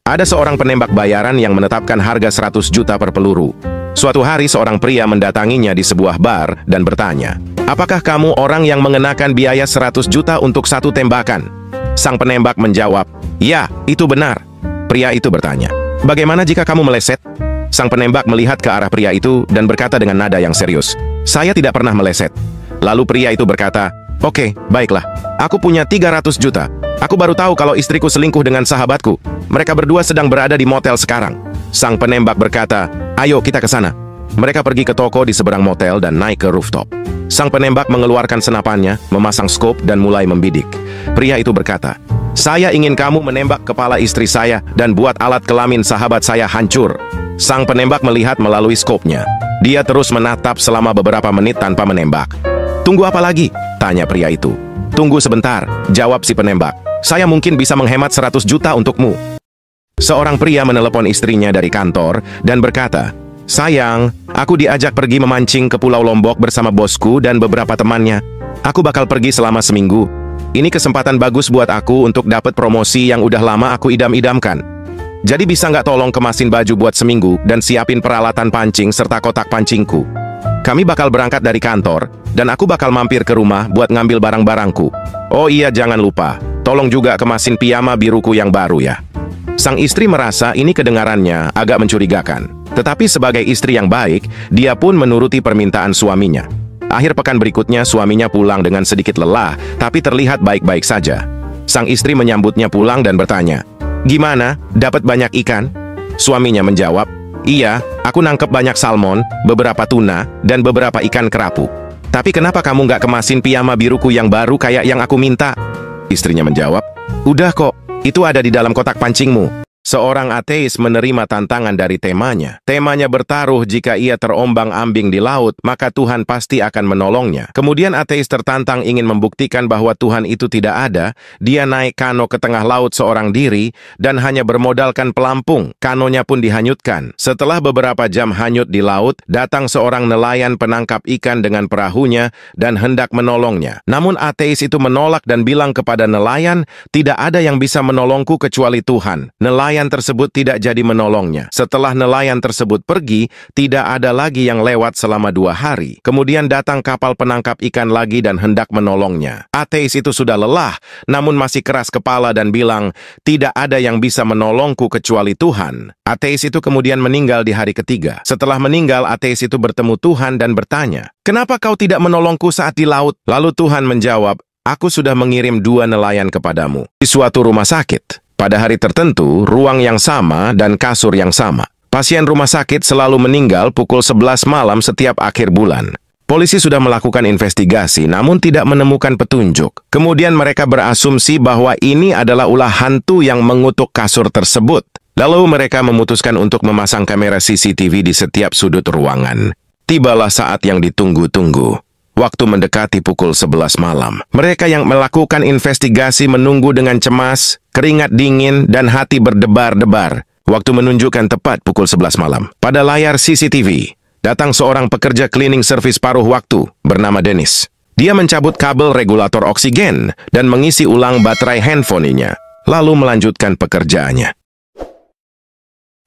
Ada seorang penembak bayaran yang menetapkan harga 100 juta per peluru. Suatu hari seorang pria mendatanginya di sebuah bar dan bertanya, "Apakah kamu orang yang mengenakan biaya 100 juta untuk satu tembakan?" Sang penembak menjawab, "Ya, itu benar." Pria itu bertanya, "Bagaimana jika kamu meleset?" Sang penembak melihat ke arah pria itu dan berkata dengan nada yang serius, "Saya tidak pernah meleset." Lalu pria itu berkata, "Oke, baiklah. Aku punya 300 juta. Aku baru tahu kalau istriku selingkuh dengan sahabatku. Mereka berdua sedang berada di motel sekarang." Sang penembak berkata, "Ayo kita ke sana." Mereka pergi ke toko di seberang motel dan naik ke rooftop. Sang penembak mengeluarkan senapannya, memasang skop dan mulai membidik. Pria itu berkata, "Saya ingin kamu menembak kepala istri saya dan buat alat kelamin sahabat saya hancur." Sang penembak melihat melalui skopnya. Dia terus menatap selama beberapa menit tanpa menembak. "Tunggu apa lagi?" tanya pria itu. "Tunggu sebentar," jawab si penembak. "Saya mungkin bisa menghemat 100 juta untukmu." Seorang pria menelepon istrinya dari kantor dan berkata, "Sayang, aku diajak pergi memancing ke Pulau Lombok bersama bosku dan beberapa temannya. Aku bakal pergi selama seminggu. Ini kesempatan bagus buat aku untuk dapat promosi yang udah lama aku idam-idamkan. Jadi bisa nggak tolong kemasin baju buat seminggu dan siapin peralatan pancing serta kotak pancingku. Kami bakal berangkat dari kantor, dan aku bakal mampir ke rumah buat ngambil barang-barangku. Oh iya, jangan lupa, tolong juga kemasin piyama biruku yang baru ya." Sang istri merasa ini kedengarannya agak mencurigakan. Tetapi sebagai istri yang baik, dia pun menuruti permintaan suaminya. Akhir pekan berikutnya, suaminya pulang dengan sedikit lelah, tapi terlihat baik-baik saja. Sang istri menyambutnya pulang dan bertanya, "Gimana? Dapat banyak ikan?" Suaminya menjawab, "Iya, aku nangkep banyak salmon, beberapa tuna, dan beberapa ikan kerapu. Tapi kenapa kamu nggak kemasin piyama biruku yang baru kayak yang aku minta?" Istrinya menjawab, "Udah kok, itu ada di dalam kotak pancingmu." Seorang ateis menerima tantangan dari temanya. Temanya bertaruh jika ia terombang-ambing di laut, maka Tuhan pasti akan menolongnya. Kemudian ateis tertantang ingin membuktikan bahwa Tuhan itu tidak ada. Dia naik kano ke tengah laut seorang diri dan hanya bermodalkan pelampung. Kanonya pun dihanyutkan. Setelah beberapa jam hanyut di laut, datang seorang nelayan penangkap ikan dengan perahunya dan hendak menolongnya. Namun ateis itu menolak dan bilang kepada nelayan, "Tidak ada yang bisa menolongku kecuali Tuhan." Nelayan tersebut tidak jadi menolongnya. Setelah nelayan tersebut pergi, tidak ada lagi yang lewat selama 2 hari. Kemudian datang kapal penangkap ikan lagi dan hendak menolongnya. Ateis itu sudah lelah, namun masih keras kepala dan bilang, "Tidak ada yang bisa menolongku kecuali Tuhan." Ateis itu kemudian meninggal di hari ketiga. Setelah meninggal, ateis itu bertemu Tuhan dan bertanya, "Kenapa kau tidak menolongku saat di laut?" Lalu Tuhan menjawab, "Aku sudah mengirim 2 nelayan kepadamu di suatu rumah sakit. Pada hari tertentu, ruang yang sama dan kasur yang sama. Pasien rumah sakit selalu meninggal pukul 11 malam setiap akhir bulan. Polisi sudah melakukan investigasi namun tidak menemukan petunjuk. Kemudian mereka berasumsi bahwa ini adalah ulah hantu yang mengutuk kasur tersebut. Lalu mereka memutuskan untuk memasang kamera CCTV di setiap sudut ruangan. Tibalah saat yang ditunggu-tunggu. Waktu mendekati pukul 11 malam. Mereka yang melakukan investigasi menunggu dengan cemas, keringat dingin, dan hati berdebar-debar. Waktu menunjukkan tepat pukul 11 malam. Pada layar CCTV, datang seorang pekerja cleaning service paruh waktu bernama Dennis. Dia mencabut kabel regulator oksigen dan mengisi ulang baterai handphonenya, lalu melanjutkan pekerjaannya.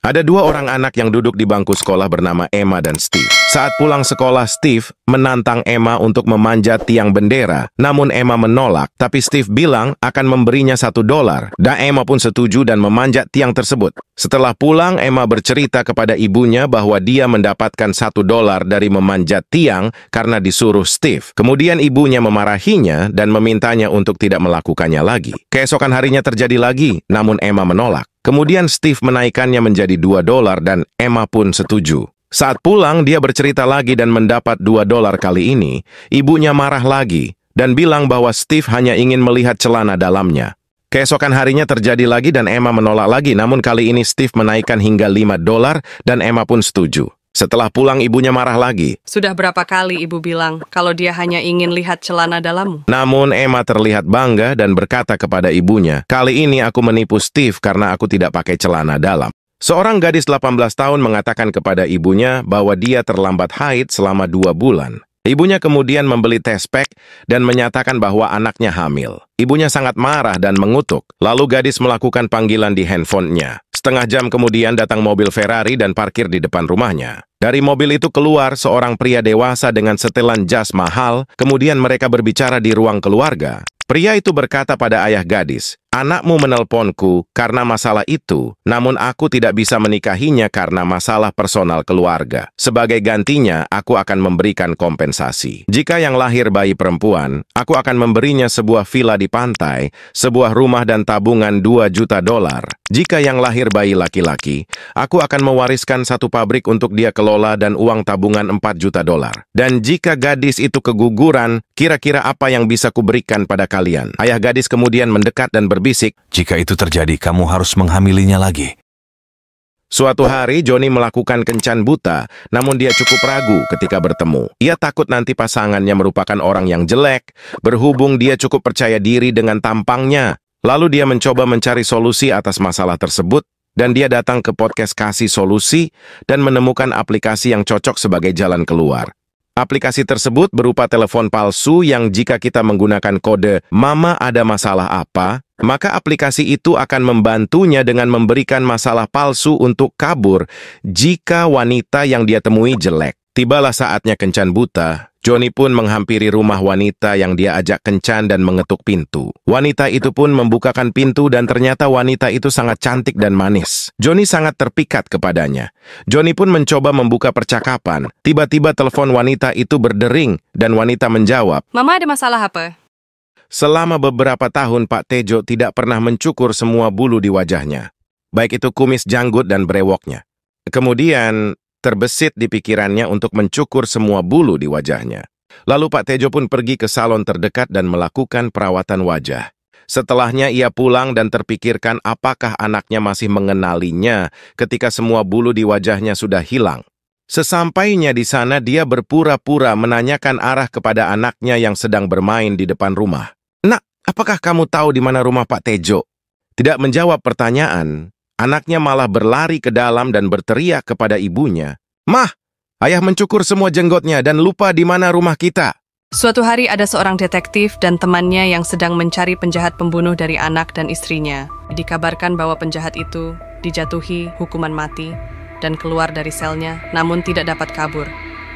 Ada 2 orang anak yang duduk di bangku sekolah bernama Emma dan Steve. Saat pulang sekolah, Steve menantang Emma untuk memanjat tiang bendera. Namun Emma menolak, tapi Steve bilang akan memberinya $1. Dan Emma pun setuju dan memanjat tiang tersebut. Setelah pulang, Emma bercerita kepada ibunya bahwa dia mendapatkan $1 dari memanjat tiang karena disuruh Steve. Kemudian ibunya memarahinya dan memintanya untuk tidak melakukannya lagi. Keesokan harinya terjadi lagi, namun Emma menolak. Kemudian Steve menaikkannya menjadi $2 dan Emma pun setuju. Saat pulang, dia bercerita lagi dan mendapat $2 kali ini. Ibunya marah lagi dan bilang bahwa Steve hanya ingin melihat celana dalamnya. Keesokan harinya terjadi lagi dan Emma menolak lagi, namun kali ini Steve menaikkan hingga $5 dan Emma pun setuju. Setelah pulang, ibunya marah lagi. Sudah berapa kali ibu bilang kalau dia hanya ingin lihat celana dalammu? Namun Emma terlihat bangga dan berkata kepada ibunya, "Kali ini aku menipu Steve karena aku tidak pakai celana dalam." Seorang gadis 18 tahun mengatakan kepada ibunya bahwa dia terlambat haid selama 2 bulan. Ibunya kemudian membeli tes pack dan menyatakan bahwa anaknya hamil. Ibunya sangat marah dan mengutuk. Lalu gadis melakukan panggilan di handphonenya. Setengah jam kemudian datang mobil Ferrari dan parkir di depan rumahnya. Dari mobil itu keluar seorang pria dewasa dengan setelan jas mahal. Kemudian mereka berbicara di ruang keluarga. Pria itu berkata pada ayah gadis, "Anakmu menelponku karena masalah itu, namun aku tidak bisa menikahinya karena masalah personal keluarga. Sebagai gantinya, aku akan memberikan kompensasi. Jika yang lahir bayi perempuan, aku akan memberinya sebuah villa di pantai, sebuah rumah dan tabungan $2 juta. Jika yang lahir bayi laki-laki, aku akan mewariskan satu pabrik untuk dia kelola dan uang tabungan $4 juta. Dan jika gadis itu keguguran, kira-kira apa yang bisa kuberikan pada kalian?" Ayah gadis kemudian mendekat dan berbisik, "Jika itu terjadi, kamu harus menghamilinya lagi." Suatu hari, Johnny melakukan kencan buta, namun dia cukup ragu ketika bertemu. Ia takut nanti pasangannya merupakan orang yang jelek, berhubung dia cukup percaya diri dengan tampangnya. Lalu dia mencoba mencari solusi atas masalah tersebut, dan dia datang ke podcast Kasih Solusi dan menemukan aplikasi yang cocok sebagai jalan keluar. Aplikasi tersebut berupa telepon palsu yang jika kita menggunakan kode "Mama ada masalah apa?", maka aplikasi itu akan membantunya dengan memberikan masalah palsu untuk kabur jika wanita yang dia temui jelek. Tibalah saatnya kencan buta. Johnny pun menghampiri rumah wanita yang dia ajak kencan dan mengetuk pintu. Wanita itu pun membukakan pintu dan ternyata wanita itu sangat cantik dan manis. Johnny sangat terpikat kepadanya. Johnny pun mencoba membuka percakapan. Tiba-tiba telepon wanita itu berdering dan wanita menjawab, Mama ada masalah apa? "Selama beberapa tahun Pak Tejo tidak pernah mencukur semua bulu di wajahnya. Baik itu kumis, janggut, dan brewoknya. Kemudian terbesit di pikirannya untuk mencukur semua bulu di wajahnya. Lalu Pak Tejo pun pergi ke salon terdekat dan melakukan perawatan wajah. Setelahnya ia pulang dan terpikirkan apakah anaknya masih mengenalinya ketika semua bulu di wajahnya sudah hilang. Sesampainya di sana dia berpura-pura menanyakan arah kepada anaknya yang sedang bermain di depan rumah. "Nak, apakah kamu tahu di mana rumah Pak Tejo?" Tidak menjawab pertanyaan, anaknya malah berlari ke dalam dan berteriak kepada ibunya, "Mah, ayah mencukur semua jenggotnya dan lupa di mana rumah kita." Suatu hari ada seorang detektif dan temannya yang sedang mencari penjahat pembunuh dari anak dan istrinya. Dikabarkan bahwa penjahat itu dijatuhi hukuman mati dan keluar dari selnya, namun tidak dapat kabur,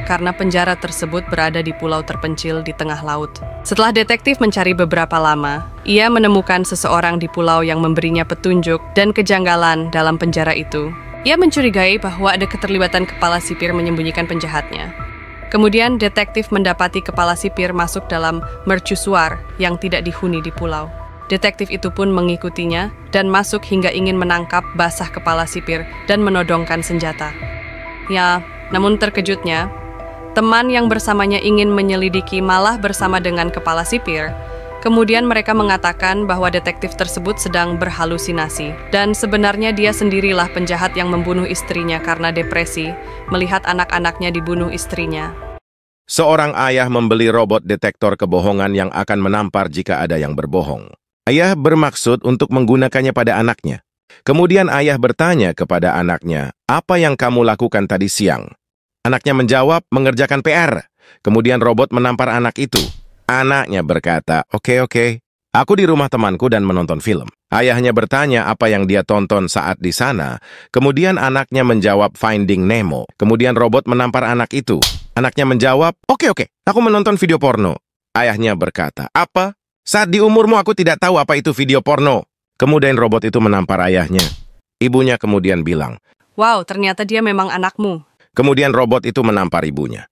karena penjara tersebut berada di pulau terpencil di tengah laut. Setelah detektif mencari beberapa lama, ia menemukan seseorang di pulau yang memberinya petunjuk dan kejanggalan dalam penjara itu. Ia mencurigai bahwa ada keterlibatan kepala sipir menyembunyikan penjahatnya. Kemudian detektif mendapati kepala sipir masuk dalam mercusuar yang tidak dihuni di pulau. Detektif itu pun mengikutinya dan masuk hingga ingin menangkap basah kepala sipir dan menodongkan senjata. Ya, namun terkejutnya, teman yang bersamanya ingin menyelidiki malah bersama dengan kepala sipir. Kemudian mereka mengatakan bahwa detektif tersebut sedang berhalusinasi. Dan sebenarnya dia sendirilah penjahat yang membunuh istrinya karena depresi, melihat anak-anaknya dibunuh istrinya. Seorang ayah membeli robot detektor kebohongan yang akan menampar jika ada yang berbohong. Ayah bermaksud untuk menggunakannya pada anaknya. Kemudian ayah bertanya kepada anaknya, "Apa yang kamu lakukan tadi siang?" Anaknya menjawab, "Mengerjakan PR." Kemudian robot menampar anak itu. Anaknya berkata, Oke, aku di rumah temanku dan menonton film." Ayahnya bertanya apa yang dia tonton saat di sana. Kemudian anaknya menjawab Finding Nemo. Kemudian robot menampar anak itu. Anaknya menjawab, Oke, aku menonton video porno." Ayahnya berkata, "Apa? Saat di umurmu aku tidak tahu apa itu video porno." Kemudian robot itu menampar ayahnya. Ibunya kemudian bilang, Wow, ternyata dia memang anakmu. Kemudian robot itu menampar ibunya.